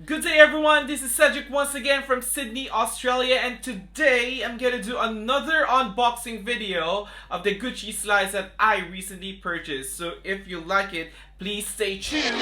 Good day everyone, this is Cedric once again from Sydney, Australia, and today I'm gonna do another unboxing video of the Gucci slides that I recently purchased. So if you like it, please stay tuned.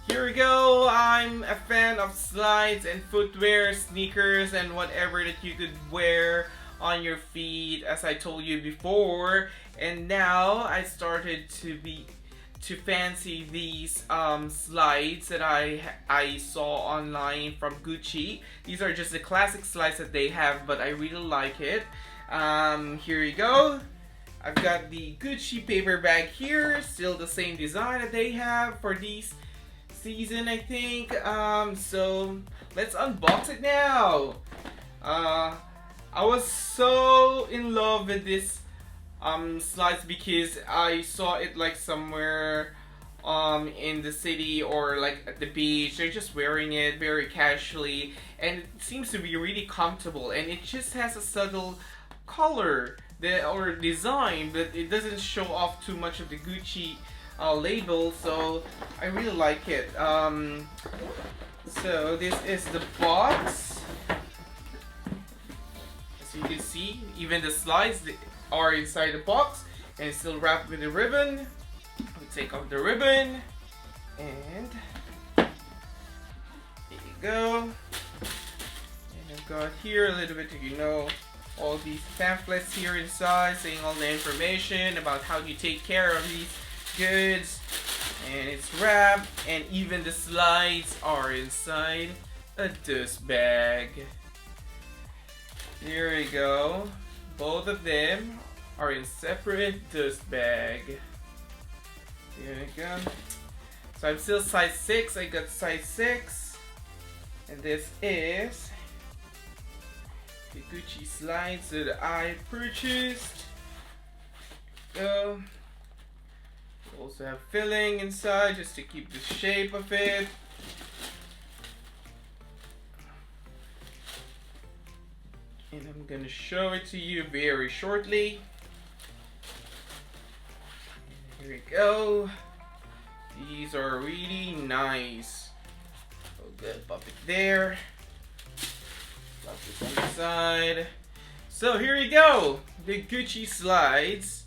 Here we go. I'm a fan of slides and footwear, sneakers, and whatever that you could wear on your feet, as I told you before. And now I started to fancy these slides that I saw online from Gucci. These are just the classic slides that they have, but I really like it. Here you go. I've got the Gucci paper bag here, still the same design that they have for these season, I think. So let's unbox it now. I was so in love with this slides because I saw it like somewhere in the city or like at the beach. They're just wearing it very casually, and it seems to be really comfortable, and it just has a subtle color or design, but it doesn't show off too much of the Gucci label, so I really like it. So this is the box. As you can see, even the slides are inside the box, and it's still wrapped with a ribbon. We take off the ribbon, and here you go. And I've got here a little bit, all these pamphlets here inside saying all the information about how you take care of these goods, and it's wrapped, and even the slides are inside a dust bag. Here we go. Both of them are in separate dust bag. Here we go. So I'm still size 6. I got size 6, and this is the Gucci slides that I purchased. Go. Also have filling inside just to keep the shape of it. And I'm gonna show it to you very shortly. And here we go. These are really nice. Oh good, pop it there. Pop this on the side. So here you go. The Gucci slides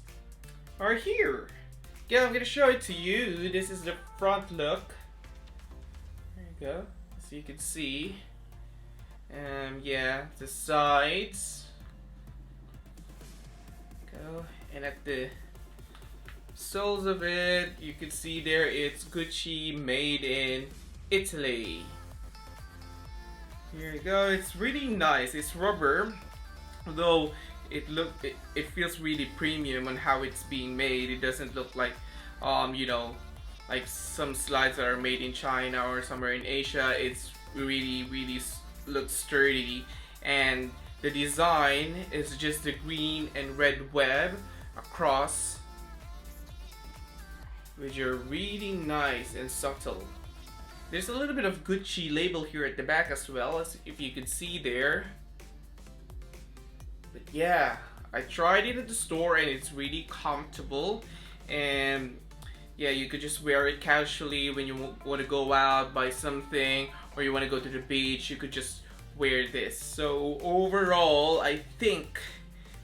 are here. Yeah, I'm gonna show it to you. This is the front look. There you go, so you can see. Yeah, the sides. Go, and at the soles of it, you can see there it's Gucci made in Italy. Here you go. It's really nice. It's rubber, although it feels really premium on how it's being made. It doesn't look like like some slides that are made in China or somewhere in Asia. It's really looks sturdy, and the design is just the green and red web across, which are really nice and subtle. There's a little bit of Gucci label here at the back as well, as if you could see there. But yeah, I tried it at the store and it's really comfortable, and yeah, you could just wear it casually when you want to go out, buy something, or you want to go to the beach. You could just wear this. So overall, I think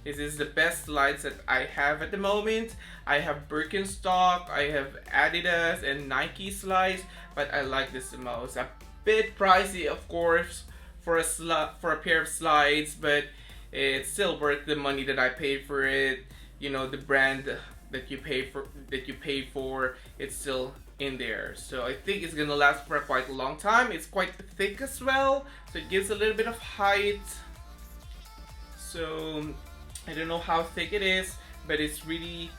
this is the best slides that I have at the moment. I have Birkenstock, I have Adidas and Nike slides, but I like this the most. A bit pricey, of course, for a pair of slides, but it's still worth the money that I paid for it. You know, the brand that you pay for, it's still in there. So I think it's gonna last for quite a long time. It's quite thick as well, so it gives a little bit of height. So I don't know how thick it is, but it's really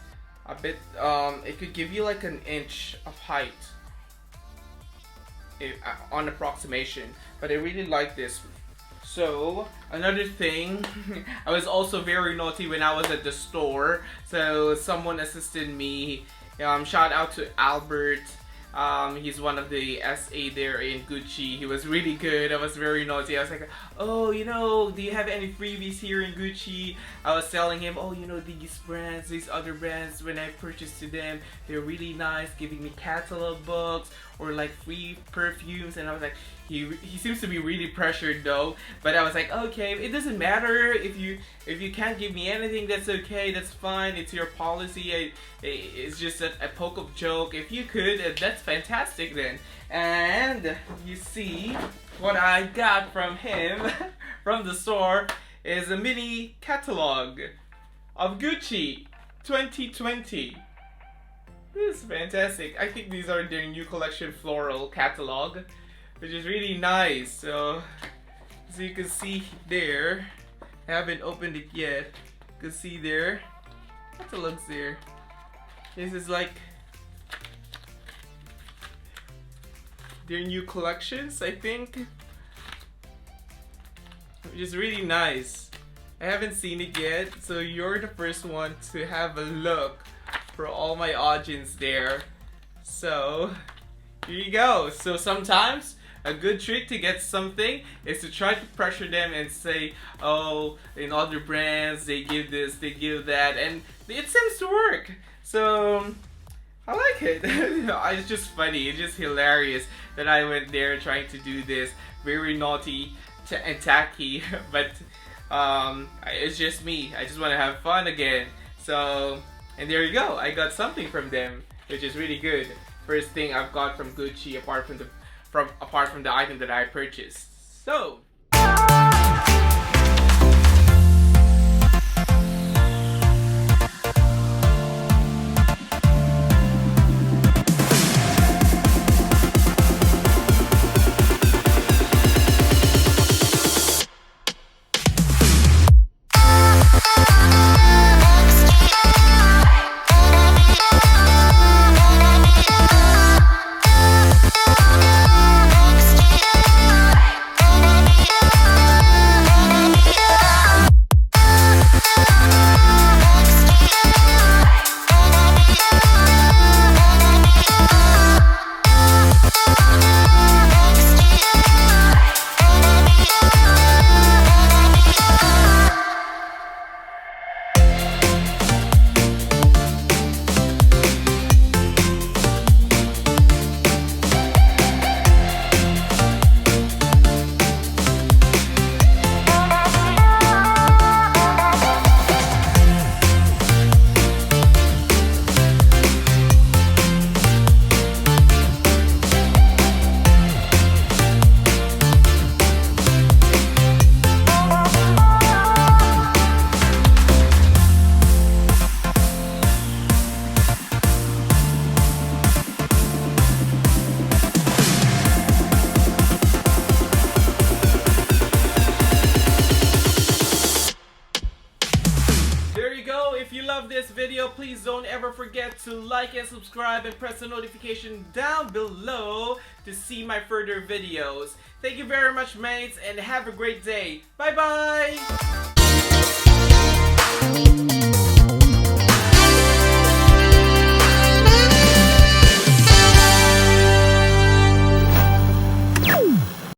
a bit, it could give you like an inch of height on approximation, but I really like this. So another thing, I was also very naughty when I was at the store, so someone assisted me. Shout out to Albert. He's one of the SA there in Gucci. He was really good. I was very naughty. I was like, oh, you know, do you have any freebies here in Gucci? I was telling him, oh, you know, these brands, these other brands, when I purchased to them, they're really nice, giving me catalog books or like free perfumes. And I was like, he seems to be really pressured though. But I was like, okay, it doesn't matter if you can't give me anything. That's okay. That's fine. It's your policy. It's just a poke of joke. If you could, that's fantastic then. And you see what I got from him from the store is a mini catalog of Gucci 2020. This is fantastic. I think these are their new collection floral catalog, which is really nice. So as you can see there, I haven't opened it yet. You can see there, catalogs there. This is like their new collections, I think, which is really nice. I haven't seen it yet, so you're the first one to have a look for all my audience there. So here you go. So sometimes a good trick to get something is to try to pressure them and say, oh, in other brands they give this, they give that, and it seems to work. So I like it. It's just funny, it's just hilarious that I went there trying to do this very naughty and tacky, but it's just me. I just want to have fun again. So, and there you go, I got something from them, which is really good. First thing I've got from Gucci apart from the item that I purchased. So if you love this video, please don't ever forget to like and subscribe and press the notification down below to see my further videos. Thank you very much, mates, and have a great day. Bye bye!